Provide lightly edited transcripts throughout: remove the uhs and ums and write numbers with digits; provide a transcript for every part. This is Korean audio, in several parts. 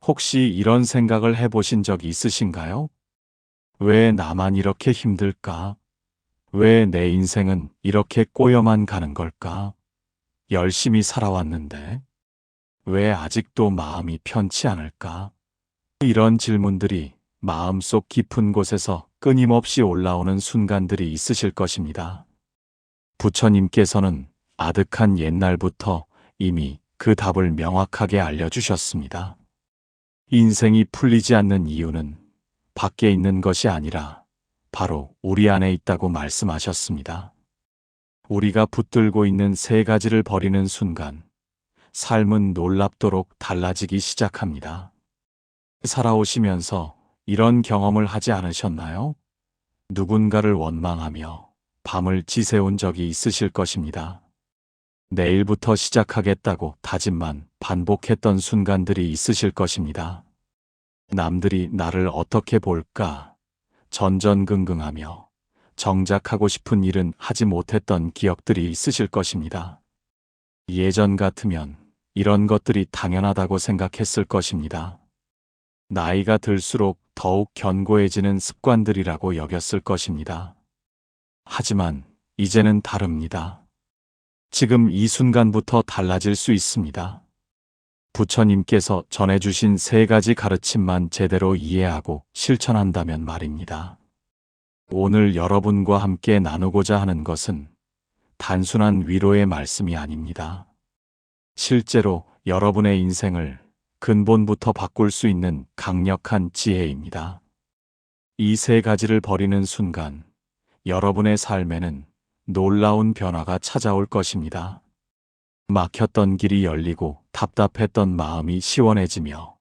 혹시 이런 생각을 해보신 적이 있으신가요? 왜 나만 이렇게 힘들까? 왜 내 인생은 이렇게 꼬여만 가는 걸까? 열심히 살아왔는데 왜 아직도 마음이 편치 않을까? 이런 질문들이 마음속 깊은 곳에서 끊임없이 올라오는 순간들이 있으실 것입니다. 부처님께서는 아득한 옛날부터 이미 그 답을 명확하게 알려주셨습니다. 인생이 풀리지 않는 이유는 밖에 있는 것이 아니라 바로 우리 안에 있다고 말씀하셨습니다. 우리가 붙들고 있는 세 가지를 버리는 순간 삶은 놀랍도록 달라지기 시작합니다. 살아오시면서 이런 경험을 하지 않으셨나요? 누군가를 원망하며 밤을 지새운 적이 있으실 것입니다. 내일부터 시작하겠다고 다짐만 반복했던 순간들이 있으실 것입니다. 남들이 나를 어떻게 볼까 전전긍긍하며 정작 하고 싶은 일은 하지 못했던 기억들이 있으실 것입니다. 예전 같으면 이런 것들이 당연하다고 생각했을 것입니다. 나이가 들수록 더욱 견고해지는 습관들이라고 여겼을 것입니다. 하지만 이제는 다릅니다. 지금 이 순간부터 달라질 수 있습니다. 부처님께서 전해주신 세 가지 가르침만 제대로 이해하고 실천한다면 말입니다. 오늘 여러분과 함께 나누고자 하는 것은 단순한 위로의 말씀이 아닙니다. 실제로 여러분의 인생을 근본부터 바꿀 수 있는 강력한 지혜입니다. 이 세 가지를 버리는 순간 여러분의 삶에는 놀라운 변화가 찾아올 것입니다. 막혔던 길이 열리고 답답했던 마음이 시원해지며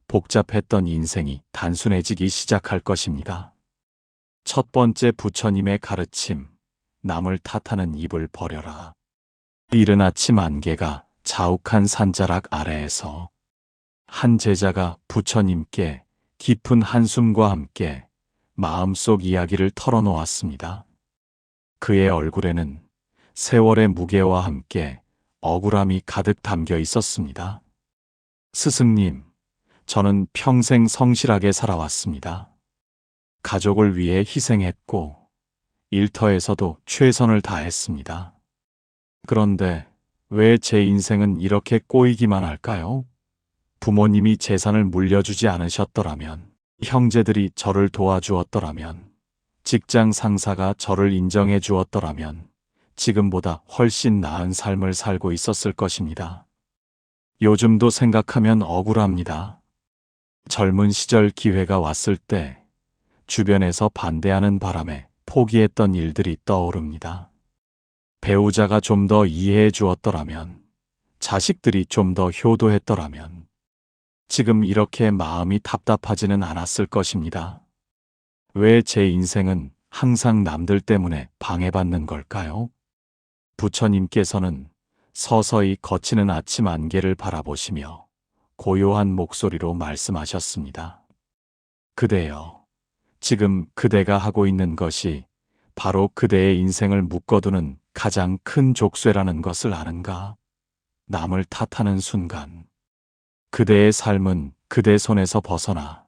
복잡했던 인생이 단순해지기 시작할 것입니다. 첫 번째 부처님의 가르침, 남을 탓하는 입을 버려라. 이른 아침 안개가 자욱한 산자락 아래에서 한 제자가 부처님께 깊은 한숨과 함께 마음속 이야기를 털어놓았습니다. 그의 얼굴에는 세월의 무게와 함께 억울함이 가득 담겨 있었습니다. 스승님, 저는 평생 성실하게 살아왔습니다. 가족을 위해 희생했고 일터에서도 최선을 다했습니다. 그런데 왜 제 인생은 이렇게 꼬이기만 할까요? 부모님이 재산을 물려주지 않으셨더라면, 형제들이 저를 도와주었더라면, 직장 상사가 저를 인정해 주었더라면 지금보다 훨씬 나은 삶을 살고 있었을 것입니다. 요즘도 생각하면 억울합니다. 젊은 시절 기회가 왔을 때 주변에서 반대하는 바람에 포기했던 일들이 떠오릅니다. 배우자가 좀 더 이해해 주었더라면, 자식들이 좀 더 효도했더라면 지금 이렇게 마음이 답답하지는 않았을 것입니다. 왜 제 인생은 항상 남들 때문에 방해받는 걸까요? 부처님께서는 서서히 거치는 아침 안개를 바라보시며 고요한 목소리로 말씀하셨습니다. 그대여, 지금 그대가 하고 있는 것이 바로 그대의 인생을 묶어두는 가장 큰 족쇄라는 것을 아는가? 남을 탓하는 순간, 그대의 삶은 그대 손에서 벗어나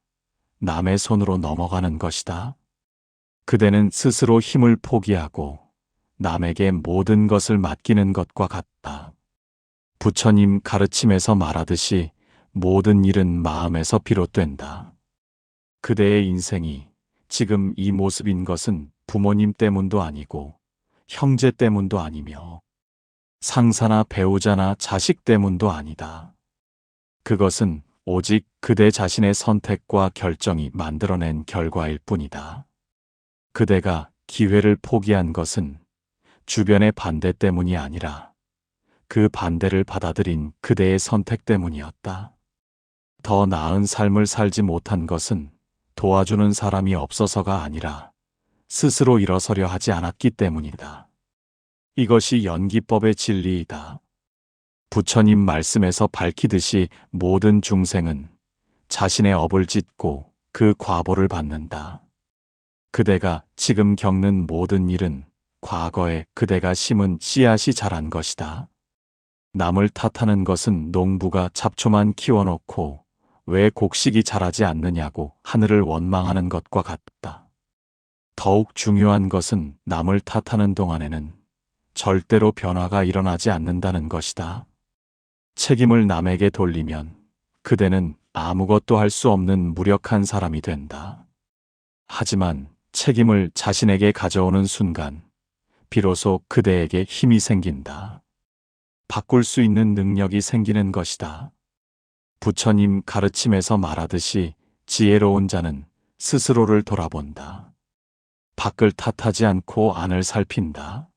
남의 손으로 넘어가는 것이다. 그대는 스스로 힘을 포기하고 남에게 모든 것을 맡기는 것과 같다. 부처님 가르침에서 말하듯이 모든 일은 마음에서 비롯된다. 그대의 인생이 지금 이 모습인 것은 부모님 때문도 아니고 형제 때문도 아니며 상사나 배우자나 자식 때문도 아니다. 그것은 오직 그대 자신의 선택과 결정이 만들어낸 결과일 뿐이다. 그대가 기회를 포기한 것은 주변의 반대 때문이 아니라 그 반대를 받아들인 그대의 선택 때문이었다. 더 나은 삶을 살지 못한 것은 도와주는 사람이 없어서가 아니라 스스로 일어서려 하지 않았기 때문이다. 이것이 연기법의 진리이다. 부처님 말씀에서 밝히듯이 모든 중생은 자신의 업을 짓고 그 과보를 받는다. 그대가 지금 겪는 모든 일은 과거에 그대가 심은 씨앗이 자란 것이다. 남을 탓하는 것은 농부가 잡초만 키워놓고 왜 곡식이 자라지 않느냐고 하늘을 원망하는 것과 같다. 더욱 중요한 것은 남을 탓하는 동안에는 절대로 변화가 일어나지 않는다는 것이다. 책임을 남에게 돌리면 그대는 아무것도 할 수 없는 무력한 사람이 된다. 하지만 책임을 자신에게 가져오는 순간 비로소 그대에게 힘이 생긴다. 바꿀 수 있는 능력이 생기는 것이다. 부처님 가르침에서 말하듯이 지혜로운 자는 스스로를 돌아본다. 밖을 탓하지 않고 안을 살핀다.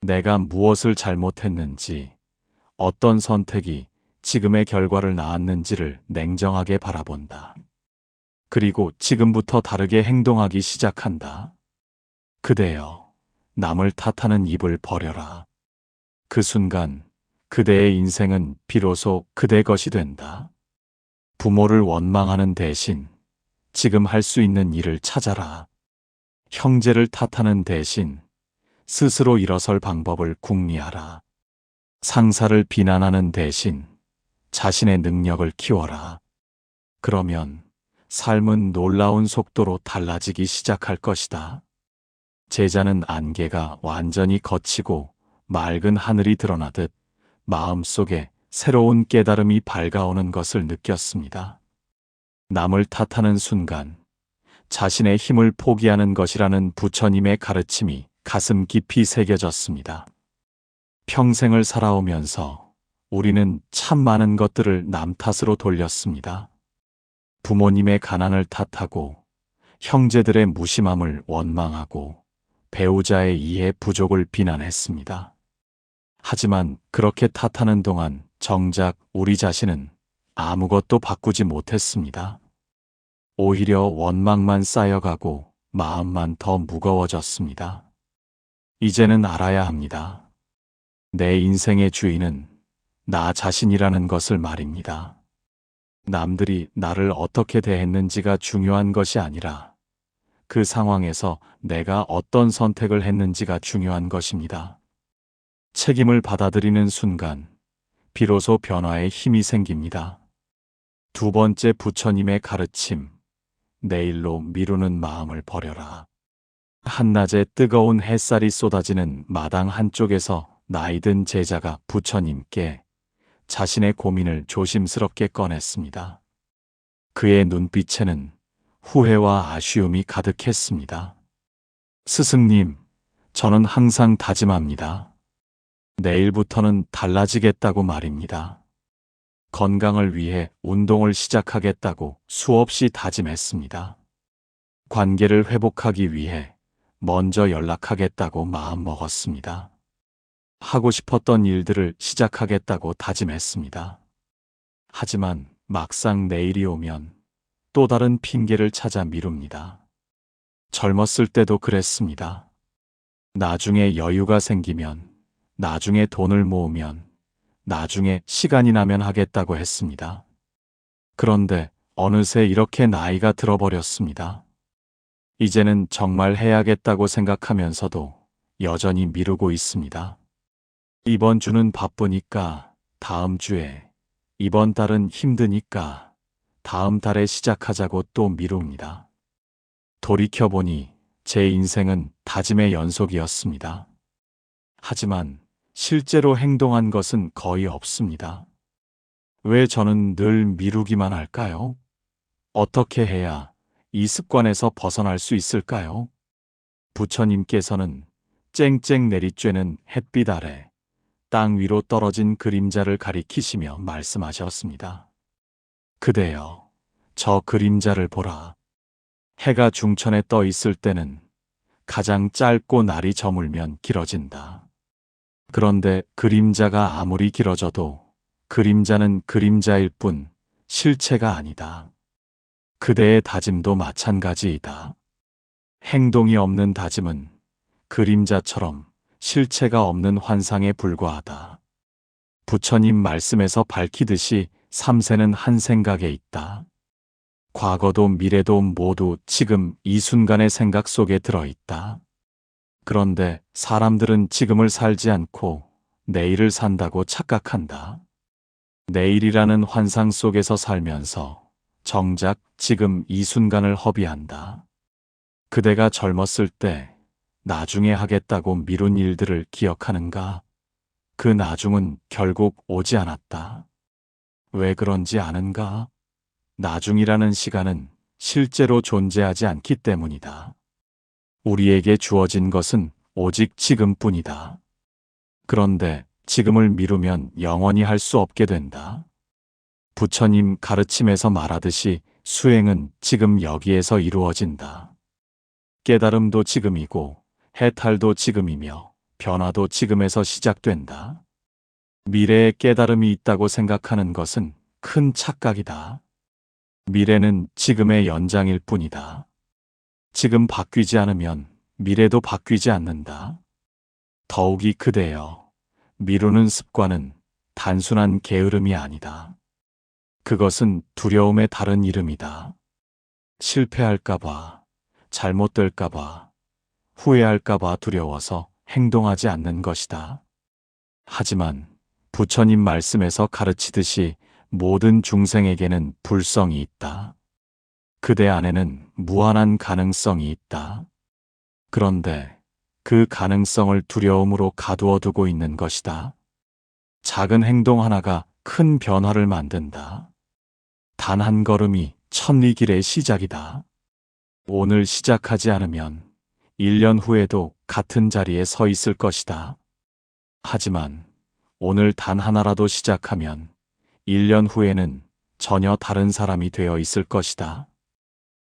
내가 무엇을 잘못했는지, 어떤 선택이 지금의 결과를 낳았는지를 냉정하게 바라본다. 그리고 지금부터 다르게 행동하기 시작한다. 그대여, 남을 탓하는 입을 버려라. 그 순간 그대의 인생은 비로소 그대 것이 된다. 부모를 원망하는 대신 지금 할 수 있는 일을 찾아라. 형제를 탓하는 대신 스스로 일어설 방법을 궁리하라. 상사를 비난하는 대신 자신의 능력을 키워라. 그러면 삶은 놀라운 속도로 달라지기 시작할 것이다. 제자는 안개가 완전히 걷히고 맑은 하늘이 드러나듯 마음속에 새로운 깨달음이 밝아오는 것을 느꼈습니다. 남을 탓하는 순간 자신의 힘을 포기하는 것이라는 부처님의 가르침이 가슴 깊이 새겨졌습니다. 평생을 살아오면서 우리는 참 많은 것들을 남 탓으로 돌렸습니다. 부모님의 가난을 탓하고, 형제들의 무심함을 원망하고, 배우자의 이해 부족을 비난했습니다. 하지만 그렇게 탓하는 동안 정작 우리 자신은 아무것도 바꾸지 못했습니다. 오히려 원망만 쌓여가고 마음만 더 무거워졌습니다. 이제는 알아야 합니다. 내 인생의 주인은 나 자신이라는 것을 말입니다. 남들이 나를 어떻게 대했는지가 중요한 것이 아니라 그 상황에서 내가 어떤 선택을 했는지가 중요한 것입니다. 책임을 받아들이는 순간 비로소 변화의 힘이 생깁니다. 두 번째 부처님의 가르침, 내일로 미루는 마음을 버려라. 한낮에 뜨거운 햇살이 쏟아지는 마당 한쪽에서 나이든 제자가 부처님께 자신의 고민을 조심스럽게 꺼냈습니다. 그의 눈빛에는 후회와 아쉬움이 가득했습니다. 스승님, 저는 항상 다짐합니다. 내일부터는 달라지겠다고 말입니다. 건강을 위해 운동을 시작하겠다고 수없이 다짐했습니다. 관계를 회복하기 위해 먼저 연락하겠다고 마음먹었습니다. 하고 싶었던 일들을 시작하겠다고 다짐했습니다. 하지만 막상 내일이 오면 또 다른 핑계를 찾아 미룹니다. 젊었을 때도 그랬습니다. 나중에 여유가 생기면, 나중에 돈을 모으면, 나중에 시간이 나면 하겠다고 했습니다. 그런데 어느새 이렇게 나이가 들어버렸습니다. 이제는 정말 해야겠다고 생각하면서도 여전히 미루고 있습니다. 이번 주는 바쁘니까 다음 주에, 이번 달은 힘드니까 다음 달에 시작하자고 또 미룹니다. 돌이켜보니 제 인생은 다짐의 연속이었습니다. 하지만 실제로 행동한 것은 거의 없습니다. 왜 저는 늘 미루기만 할까요? 어떻게 해야 이 습관에서 벗어날 수 있을까요? 부처님께서는 쨍쨍 내리쬐는 햇빛 아래 땅 위로 떨어진 그림자를 가리키시며 말씀하셨습니다. 그대여, 저 그림자를 보라. 해가 중천에 떠 있을 때는 가장 짧고 날이 저물면 길어진다. 그런데 그림자가 아무리 길어져도 그림자는 그림자일 뿐 실체가 아니다. 그대의 다짐도 마찬가지이다. 행동이 없는 다짐은 그림자처럼 실체가 없는 환상에 불과하다. 부처님 말씀에서 밝히듯이 삼세는 한 생각에 있다. 과거도 미래도 모두 지금 이 순간의 생각 속에 들어있다. 그런데 사람들은 지금을 살지 않고 내일을 산다고 착각한다. 내일이라는 환상 속에서 살면서 정작 지금 이 순간을 허비한다. 그대가 젊었을 때 나중에 하겠다고 미룬 일들을 기억하는가? 그 나중은 결국 오지 않았다. 왜 그런지 아는가? 나중이라는 시간은 실제로 존재하지 않기 때문이다. 우리에게 주어진 것은 오직 지금뿐이다. 그런데 지금을 미루면 영원히 할 수 없게 된다. 부처님 가르침에서 말하듯이 수행은 지금 여기에서 이루어진다. 깨달음도 지금이고 해탈도 지금이며 변화도 지금에서 시작된다. 미래에 깨달음이 있다고 생각하는 것은 큰 착각이다. 미래는 지금의 연장일 뿐이다. 지금 바뀌지 않으면 미래도 바뀌지 않는다. 더욱이 그대여, 미루는 습관은 단순한 게으름이 아니다. 그것은 두려움의 다른 이름이다. 실패할까봐, 잘못될까봐, 후회할까봐 두려워서 행동하지 않는 것이다. 하지만 부처님 말씀에서 가르치듯이 모든 중생에게는 불성이 있다. 그대 안에는 무한한 가능성이 있다. 그런데 그 가능성을 두려움으로 가두어 두고 있는 것이다. 작은 행동 하나가 큰 변화를 만든다. 단 한 걸음이 천리길의 시작이다. 오늘 시작하지 않으면 1년 후에도 같은 자리에 서 있을 것이다. 하지만 오늘 단 하나라도 시작하면 1년 후에는 전혀 다른 사람이 되어 있을 것이다.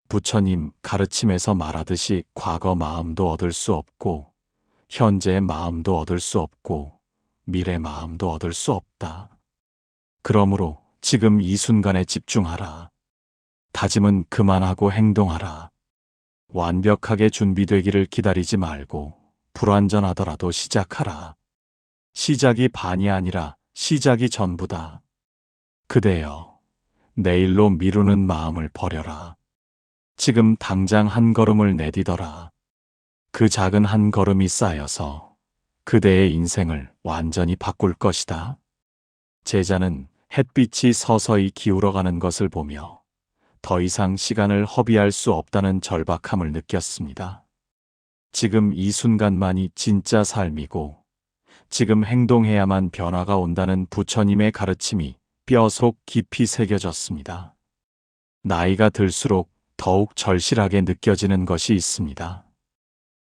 부처님 가르침에서 말하듯이 과거 마음도 얻을 수 없고 현재의 마음도 얻을 수 없고 미래 마음도 얻을 수 없다. 그러므로 지금 이 순간에 집중하라. 다짐은 그만하고 행동하라. 완벽하게 준비되기를 기다리지 말고 불완전하더라도 시작하라. 시작이 반이 아니라 시작이 전부다. 그대여, 내일로 미루는 마음을 버려라. 지금 당장 한 걸음을 내디뎌라. 그 작은 한 걸음이 쌓여서 그대의 인생을 완전히 바꿀 것이다. 제자는 햇빛이 서서히 기울어가는 것을 보며 더 이상 시간을 허비할 수 없다는 절박함을 느꼈습니다. 지금 이 순간만이 진짜 삶이고 지금 행동해야만 변화가 온다는 부처님의 가르침이 뼈속 깊이 새겨졌습니다. 나이가 들수록 더욱 절실하게 느껴지는 것이 있습니다.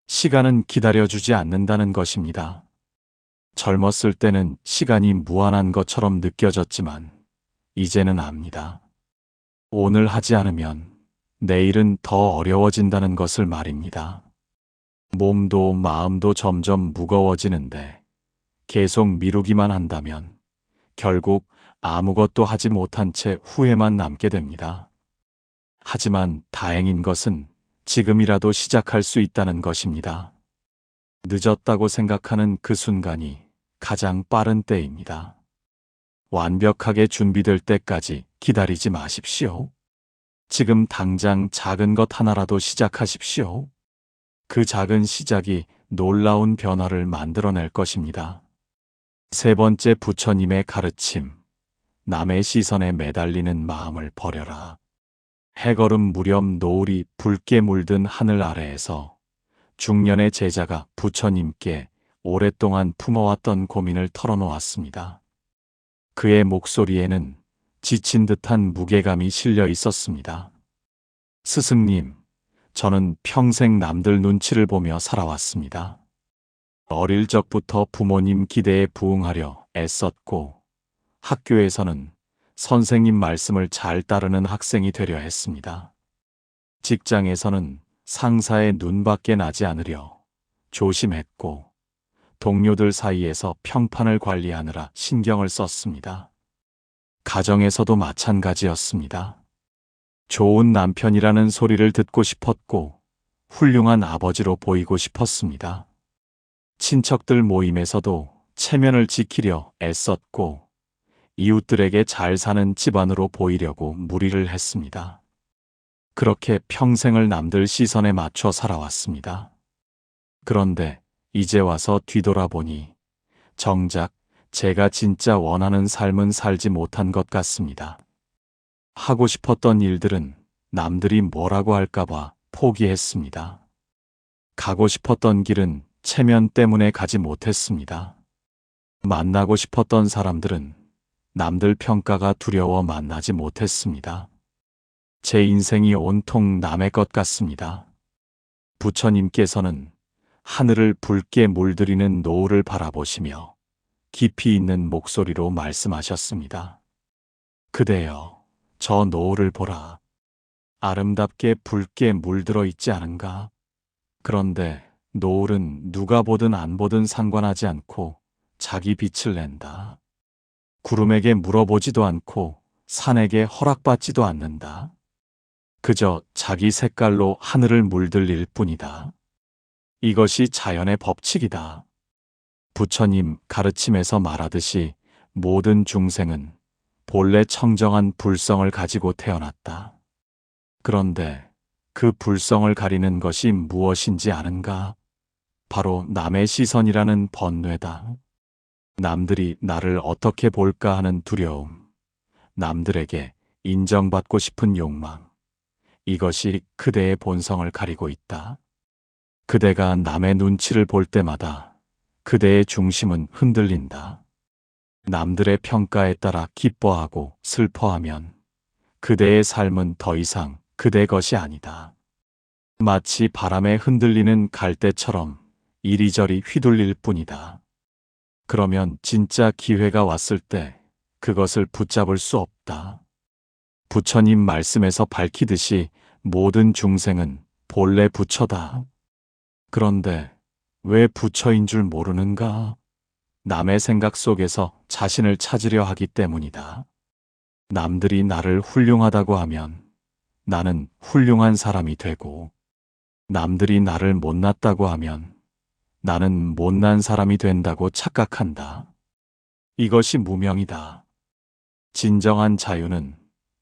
시간은 기다려주지 않는다는 것입니다. 젊었을 때는 시간이 무한한 것처럼 느껴졌지만 이제는 압니다. 오늘 하지 않으면 내일은 더 어려워진다는 것을 말입니다. 몸도 마음도 점점 무거워지는데 계속 미루기만 한다면 결국 아무것도 하지 못한 채 후회만 남게 됩니다. 하지만 다행인 것은 지금이라도 시작할 수 있다는 것입니다. 늦었다고 생각하는 그 순간이 가장 빠른 때입니다. 완벽하게 준비될 때까지 기다리지 마십시오. 지금 당장 작은 것 하나라도 시작하십시오. 그 작은 시작이 놀라운 변화를 만들어낼 것입니다. 세 번째 부처님의 가르침. 남의 시선에 매달리는 마음을 버려라. 해걸음 무렵 노을이 붉게 물든 하늘 아래에서 중년의 제자가 부처님께 오랫동안 품어왔던 고민을 털어놓았습니다. 그의 목소리에는 지친 듯한 무게감이 실려 있었습니다. 스승님, 저는 평생 남들 눈치를 보며 살아왔습니다. 어릴 적부터 부모님 기대에 부응하려 애썼고 학교에서는 선생님 말씀을 잘 따르는 학생이 되려 했습니다. 직장에서는 상사의 눈밖에 나지 않으려 조심했고 동료들 사이에서 평판을 관리하느라 신경을 썼습니다. 가정에서도 마찬가지였습니다. 좋은 남편이라는 소리를 듣고 싶었고 훌륭한 아버지로 보이고 싶었습니다. 친척들 모임에서도 체면을 지키려 애썼고 이웃들에게 잘 사는 집안으로 보이려고 무리를 했습니다. 그렇게 평생을 남들 시선에 맞춰 살아왔습니다. 그런데 이제 와서 뒤돌아보니 정작 제가 진짜 원하는 삶은 살지 못한 것 같습니다. 하고 싶었던 일들은 남들이 뭐라고 할까봐 포기했습니다. 가고 싶었던 길은 체면 때문에 가지 못했습니다. 만나고 싶었던 사람들은 남들 평가가 두려워 만나지 못했습니다. 제 인생이 온통 남의 것 같습니다. 부처님께서는 하늘을 붉게 물들이는 노을을 바라보시며 깊이 있는 목소리로 말씀하셨습니다. 그대여, 저 노을을 보라. 아름답게 붉게 물들어 있지 않은가? 그런데 노을은 누가 보든 안 보든 상관하지 않고 자기 빛을 낸다. 구름에게 물어보지도 않고 산에게 허락받지도 않는다. 그저 자기 색깔로 하늘을 물들일 뿐이다. 이것이 자연의 법칙이다. 부처님 가르침에서 말하듯이 모든 중생은 본래 청정한 불성을 가지고 태어났다. 그런데 그 불성을 가리는 것이 무엇인지 아는가? 바로 남의 시선이라는 번뇌다. 남들이 나를 어떻게 볼까 하는 두려움, 남들에게 인정받고 싶은 욕망, 이것이 그대의 본성을 가리고 있다. 그대가 남의 눈치를 볼 때마다 그대의 중심은 흔들린다. 남들의 평가에 따라 기뻐하고 슬퍼하면 그대의 삶은 더 이상 그대 것이 아니다. 마치 바람에 흔들리는 갈대처럼 이리저리 휘둘릴 뿐이다. 그러면 진짜 기회가 왔을 때 그것을 붙잡을 수 없다. 부처님 말씀에서 밝히듯이 모든 중생은 본래 부처다. 그런데 왜 부처인 줄 모르는가? 남의 생각 속에서 자신을 찾으려 하기 때문이다. 남들이 나를 훌륭하다고 하면 나는 훌륭한 사람이 되고, 남들이 나를 못났다고 하면 나는 못난 사람이 된다고 착각한다. 이것이 무명이다. 진정한 자유는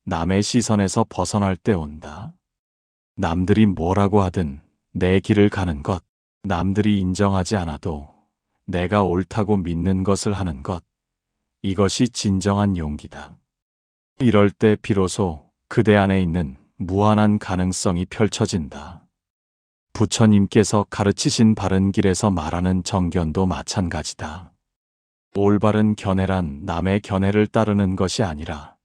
남의 시선에서 벗어날 때 온다. 남들이 뭐라고 하든 내 길을 가는 것, 남들이 인정하지 않아도 내가 옳다고 믿는 것을 하는 것, 이것이 진정한 용기다. 이럴 때 비로소 그대 안에 있는 무한한 가능성이 펼쳐진다. 부처님께서 가르치신 바른 길에서 말하는 정견도 마찬가지다. 올바른 견해란 남의 견해를 따르는 것이 아니라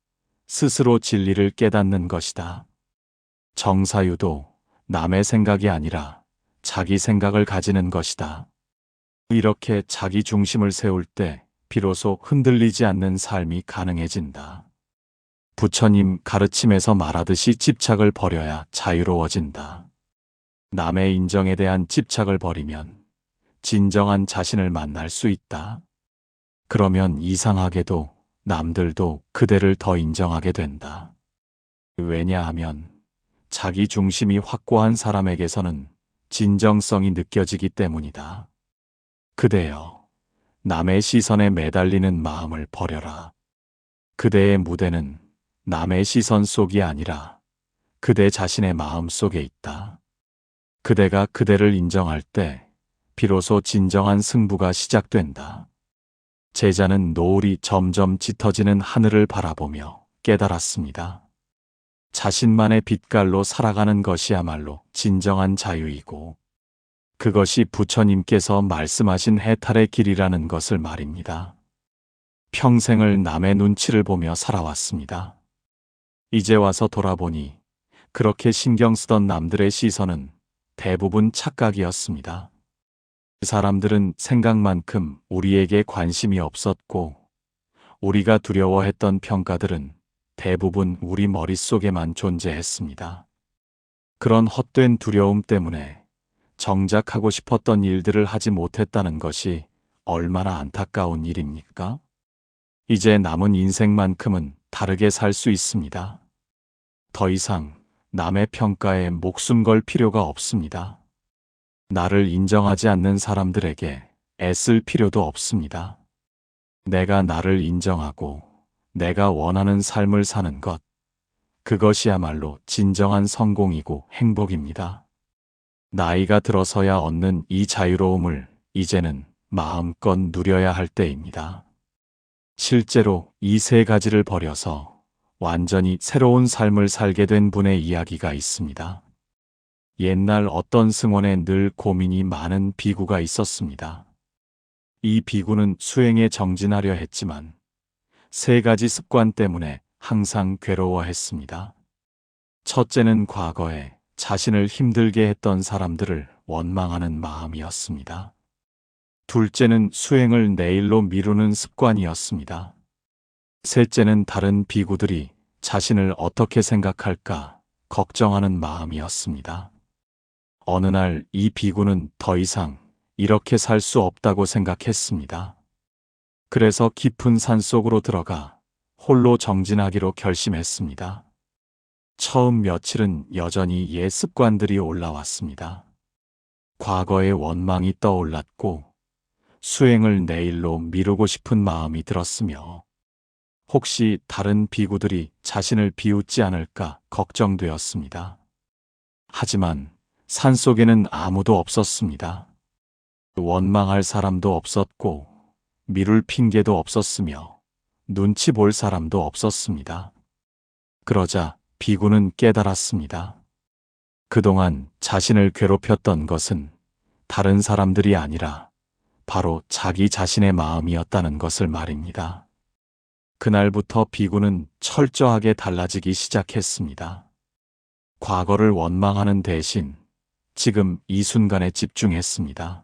스스로 진리를 깨닫는 것이다. 정사유도 남의 생각이 아니라 자기 생각을 가지는 것이다. 이렇게 자기 중심을 세울 때 비로소 흔들리지 않는 삶이 가능해진다. 부처님 가르침에서 말하듯이 집착을 버려야 자유로워진다. 남의 인정에 대한 집착을 버리면 진정한 자신을 만날 수 있다. 그러면 이상하게도 남들도 그대를 더 인정하게 된다. 왜냐하면 자기 중심이 확고한 사람에게서는 진정성이 느껴지기 때문이다. 그대여, 남의 시선에 매달리는 마음을 버려라. 그대의 무대는 남의 시선 속이 아니라 그대 자신의 마음 속에 있다. 그대가 그대를 인정할 때 비로소 진정한 승부가 시작된다. 제자는 노을이 점점 짙어지는 하늘을 바라보며 깨달았습니다. 자신만의 빛깔로 살아가는 것이야말로 진정한 자유이고, 그것이 부처님께서 말씀하신 해탈의 길이라는 것을 말입니다. 평생을 남의 눈치를 보며 살아왔습니다. 이제 와서 돌아보니 그렇게 신경 쓰던 남들의 시선은 대부분 착각이었습니다. 사람들은 생각만큼 우리에게 관심이 없었고, 우리가 두려워했던 평가들은 대부분 우리 머릿속에만 존재했습니다. 그런 헛된 두려움 때문에 정작 하고 싶었던 일들을 하지 못했다는 것이 얼마나 안타까운 일입니까? 이제 남은 인생만큼은 다르게 살 수 있습니다. 더 이상 남의 평가에 목숨 걸 필요가 없습니다. 나를 인정하지 않는 사람들에게 애쓸 필요도 없습니다. 내가 나를 인정하고 내가 원하는 삶을 사는 것, 그것이야말로 진정한 성공이고 행복입니다. 나이가 들어서야 얻는 이 자유로움을 이제는 마음껏 누려야 할 때입니다. 실제로 이 세 가지를 버려서 완전히 새로운 삶을 살게 된 분의 이야기가 있습니다. 옛날 어떤 승원에 늘 고민이 많은 비구가 있었습니다. 이 비구는 수행에 정진하려 했지만 3가지 습관 때문에 항상 괴로워했습니다. 첫째는 과거에 자신을 힘들게 했던 사람들을 원망하는 마음이었습니다. 둘째는 수행을 내일로 미루는 습관이었습니다. 셋째는 다른 비구들이 자신을 어떻게 생각할까 걱정하는 마음이었습니다. 어느 날 이 비구는 더 이상 이렇게 살 수 없다고 생각했습니다. 그래서 깊은 산속으로 들어가 홀로 정진하기로 결심했습니다. 처음 며칠은 여전히 옛 습관들이 올라왔습니다. 과거의 원망이 떠올랐고 수행을 내일로 미루고 싶은 마음이 들었으며 혹시 다른 비구들이 자신을 비웃지 않을까 걱정되었습니다. 하지만 산속에는 아무도 없었습니다. 원망할 사람도 없었고 미룰 핑계도 없었으며 눈치 볼 사람도 없었습니다. 그러자 비구는 깨달았습니다. 그동안 자신을 괴롭혔던 것은 다른 사람들이 아니라 바로 자기 자신의 마음이었다는 것을 말입니다. 그날부터 비구는 철저하게 달라지기 시작했습니다. 과거를 원망하는 대신 지금 이 순간에 집중했습니다.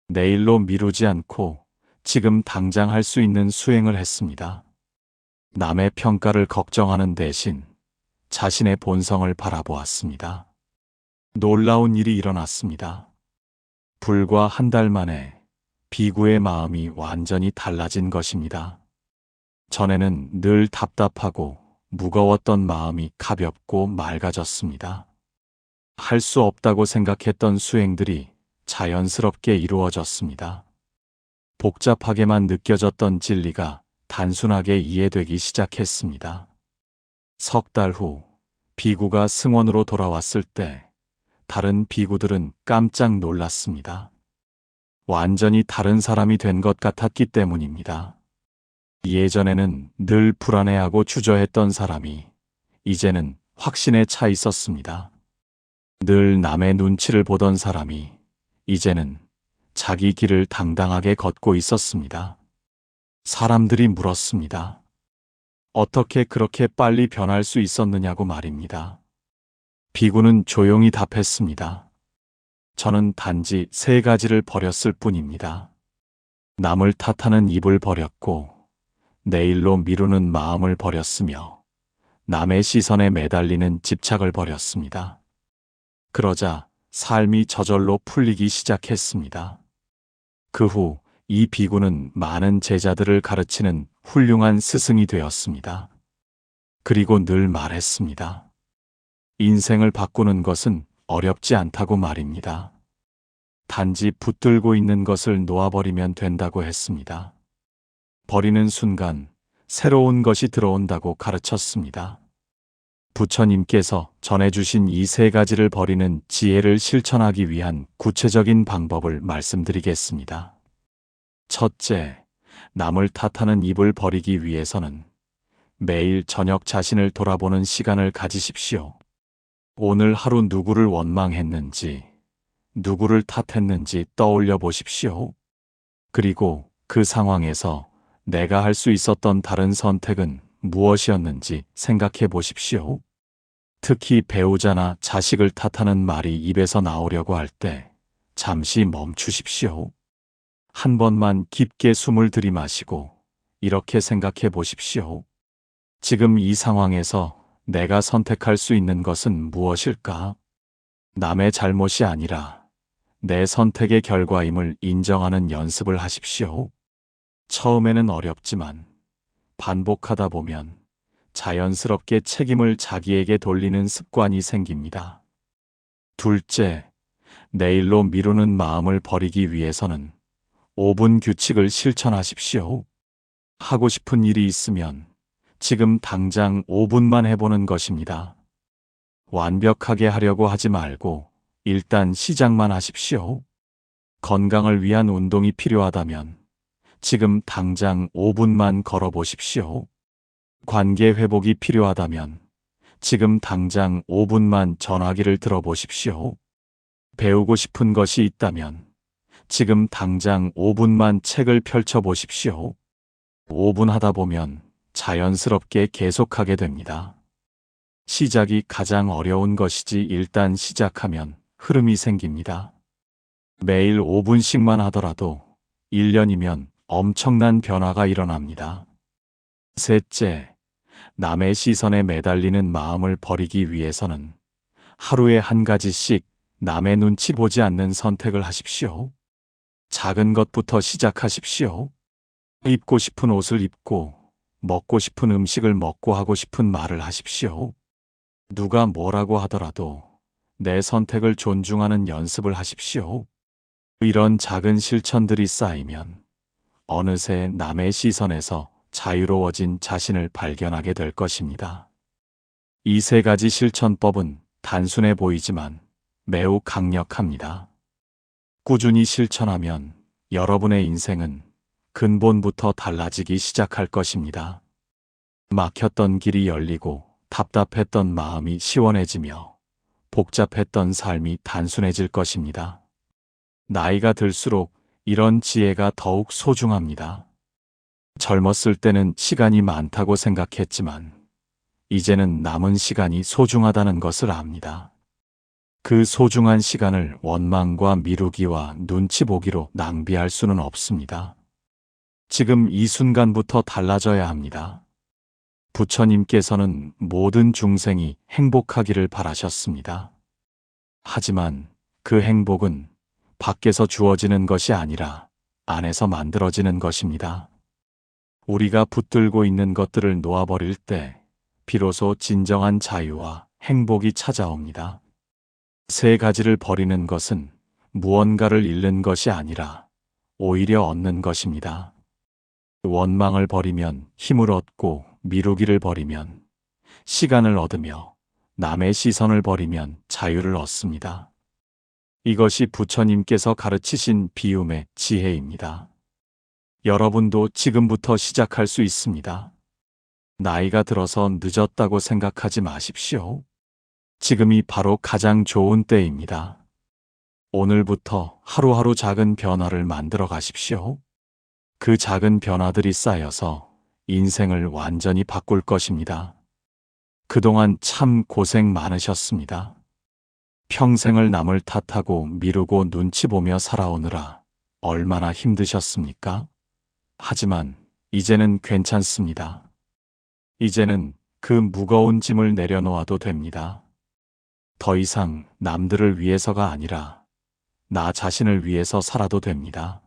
내일로 미루지 않고 지금 당장 할 수 있는 수행을 했습니다. 남의 평가를 걱정하는 대신 자신의 본성을 바라보았습니다. 놀라운 일이 일어났습니다. 불과 한 달 만에 비구의 마음이 완전히 달라진 것입니다. 전에는 늘 답답하고 무거웠던 마음이 가볍고 맑아졌습니다. 할 수 없다고 생각했던 수행들이 자연스럽게 이루어졌습니다. 복잡하게만 느껴졌던 진리가 단순하게 이해되기 시작했습니다. 3달 후 비구가 승원으로 돌아왔을 때 다른 비구들은 깜짝 놀랐습니다. 완전히 다른 사람이 된 것 같았기 때문입니다. 예전에는 늘 불안해하고 주저했던 사람이 이제는 확신에 차 있었습니다. 늘 남의 눈치를 보던 사람이 이제는 자기 길을 당당하게 걷고 있었습니다. 사람들이 물었습니다. 어떻게 그렇게 빨리 변할 수 있었느냐고 말입니다. 비구는 조용히 답했습니다. 저는 단지 3가지를 버렸을 뿐입니다. 남을 탓하는 입을 버렸고 내일로 미루는 마음을 버렸으며 남의 시선에 매달리는 집착을 버렸습니다. 그러자 삶이 저절로 풀리기 시작했습니다. 그 후 이 비구는 많은 제자들을 가르치는 훌륭한 스승이 되었습니다. 그리고 늘 말했습니다. 인생을 바꾸는 것은 어렵지 않다고 말입니다. 단지 붙들고 있는 것을 놓아버리면 된다고 했습니다. 버리는 순간 새로운 것이 들어온다고 가르쳤습니다. 부처님께서 전해주신 이 3가지를 버리는 지혜를 실천하기 위한 구체적인 방법을 말씀드리겠습니다. 첫째, 남을 탓하는 입을 버리기 위해서는 매일 저녁 자신을 돌아보는 시간을 가지십시오. 오늘 하루 누구를 원망했는지, 누구를 탓했는지 떠올려 보십시오. 그리고 그 상황에서 내가 할 수 있었던 다른 선택은 무엇이었는지 생각해 보십시오. 특히 배우자나 자식을 탓하는 말이 입에서 나오려고 할 때 잠시 멈추십시오. 한 번만 깊게 숨을 들이마시고 이렇게 생각해 보십시오. 지금 이 상황에서 내가 선택할 수 있는 것은 무엇일까? 남의 잘못이 아니라 내 선택의 결과임을 인정하는 연습을 하십시오. 처음에는 어렵지만 반복하다 보면 자연스럽게 책임을 자기에게 돌리는 습관이 생깁니다. 둘째, 내일로 미루는 마음을 버리기 위해서는 5분 규칙을 실천하십시오. 하고 싶은 일이 있으면 지금 당장 5분만 해보는 것입니다. 완벽하게 하려고 하지 말고 일단 시작만 하십시오. 건강을 위한 운동이 필요하다면 지금 당장 5분만 걸어보십시오. 관계 회복이 필요하다면 지금 당장 5분만 전화기를 들어보십시오. 배우고 싶은 것이 있다면 지금 당장 5분만 책을 펼쳐보십시오. 5분 하다 보면 자연스럽게 계속하게 됩니다. 시작이 가장 어려운 것이지 일단 시작하면 흐름이 생깁니다. 매일 5분씩만 하더라도 1년이면 엄청난 변화가 일어납니다. 셋째, 남의 시선에 매달리는 마음을 버리기 위해서는 하루에 한 가지씩 남의 눈치 보지 않는 선택을 하십시오. 작은 것부터 시작하십시오. 입고 싶은 옷을 입고, 먹고 싶은 음식을 먹고 하고 싶은 말을 하십시오. 누가 뭐라고 하더라도 내 선택을 존중하는 연습을 하십시오. 이런 작은 실천들이 쌓이면 어느새 남의 시선에서 자유로워진 자신을 발견하게 될 것입니다. 이 세 가지 실천법은 단순해 보이지만 매우 강력합니다. 꾸준히 실천하면 여러분의 인생은 근본부터 달라지기 시작할 것입니다. 막혔던 길이 열리고 답답했던 마음이 시원해지며 복잡했던 삶이 단순해질 것입니다. 나이가 들수록 이런 지혜가 더욱 소중합니다. 젊었을 때는 시간이 많다고 생각했지만 이제는 남은 시간이 소중하다는 것을 압니다. 그 소중한 시간을 원망과 미루기와 눈치 보기로 낭비할 수는 없습니다. 지금 이 순간부터 달라져야 합니다. 부처님께서는 모든 중생이 행복하기를 바라셨습니다. 하지만 그 행복은 밖에서 주어지는 것이 아니라 안에서 만들어지는 것입니다. 우리가 붙들고 있는 것들을 놓아버릴 때 비로소 진정한 자유와 행복이 찾아옵니다. 세 가지를 버리는 것은 무언가를 잃는 것이 아니라 오히려 얻는 것입니다. 원망을 버리면 힘을 얻고 미루기를 버리면 시간을 얻으며 남의 시선을 버리면 자유를 얻습니다. 이것이 부처님께서 가르치신 비움의 지혜입니다. 여러분도 지금부터 시작할 수 있습니다. 나이가 들어서 늦었다고 생각하지 마십시오. 지금이 바로 가장 좋은 때입니다. 오늘부터 하루하루 작은 변화를 만들어 가십시오. 그 작은 변화들이 쌓여서 인생을 완전히 바꿀 것입니다. 그동안 참 고생 많으셨습니다. 평생을 남을 탓하고 미루고 눈치 보며 살아오느라 얼마나 힘드셨습니까? 하지만 이제는 괜찮습니다. 이제는 그 무거운 짐을 내려놓아도 됩니다. 더 이상 남들을 위해서가 아니라 나 자신을 위해서 살아도 됩니다.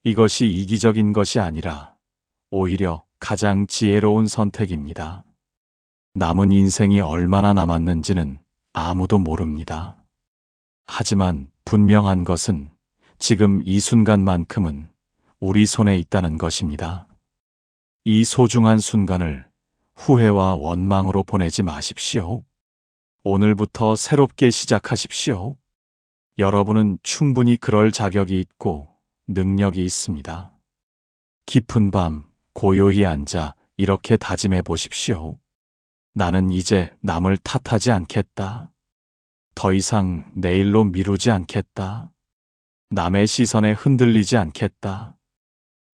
이것이 이기적인 것이 아니라 오히려 가장 지혜로운 선택입니다. 남은 인생이 얼마나 남았는지는 아무도 모릅니다. 하지만 분명한 것은 지금 이 순간만큼은 우리 손에 있다는 것입니다. 이 소중한 순간을 후회와 원망으로 보내지 마십시오. 오늘부터 새롭게 시작하십시오. 여러분은 충분히 그럴 자격이 있고 능력이 있습니다. 깊은 밤 고요히 앉아 이렇게 다짐해 보십시오. 나는 이제 남을 탓하지 않겠다. 더 이상 내일로 미루지 않겠다. 남의 시선에 흔들리지 않겠다.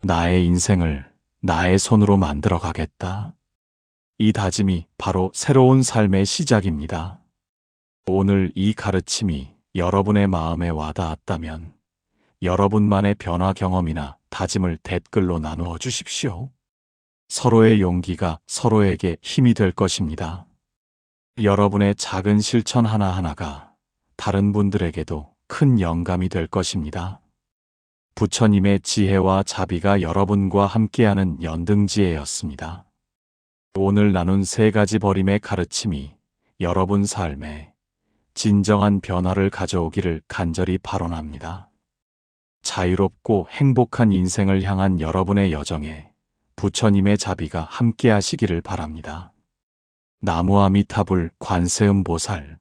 나의 인생을 나의 손으로 만들어 가겠다. 이 다짐이 바로 새로운 삶의 시작입니다. 오늘 이 가르침이 여러분의 마음에 와닿았다면 여러분만의 변화 경험이나 다짐을 댓글로 나누어 주십시오. 서로의 용기가 서로에게 힘이 될 것입니다. 여러분의 작은 실천 하나하나가 다른 분들에게도 큰 영감이 될 것입니다. 부처님의 지혜와 자비가 여러분과 함께하는 연등지혜였습니다. 오늘 나눈 세 가지 버림의 가르침이 여러분 삶에 진정한 변화를 가져오기를 간절히 발언합니다. 자유롭고 행복한 인생을 향한 여러분의 여정에 부처님의 자비가 함께 하시기를 바랍니다. 나무아미타불 관세음보살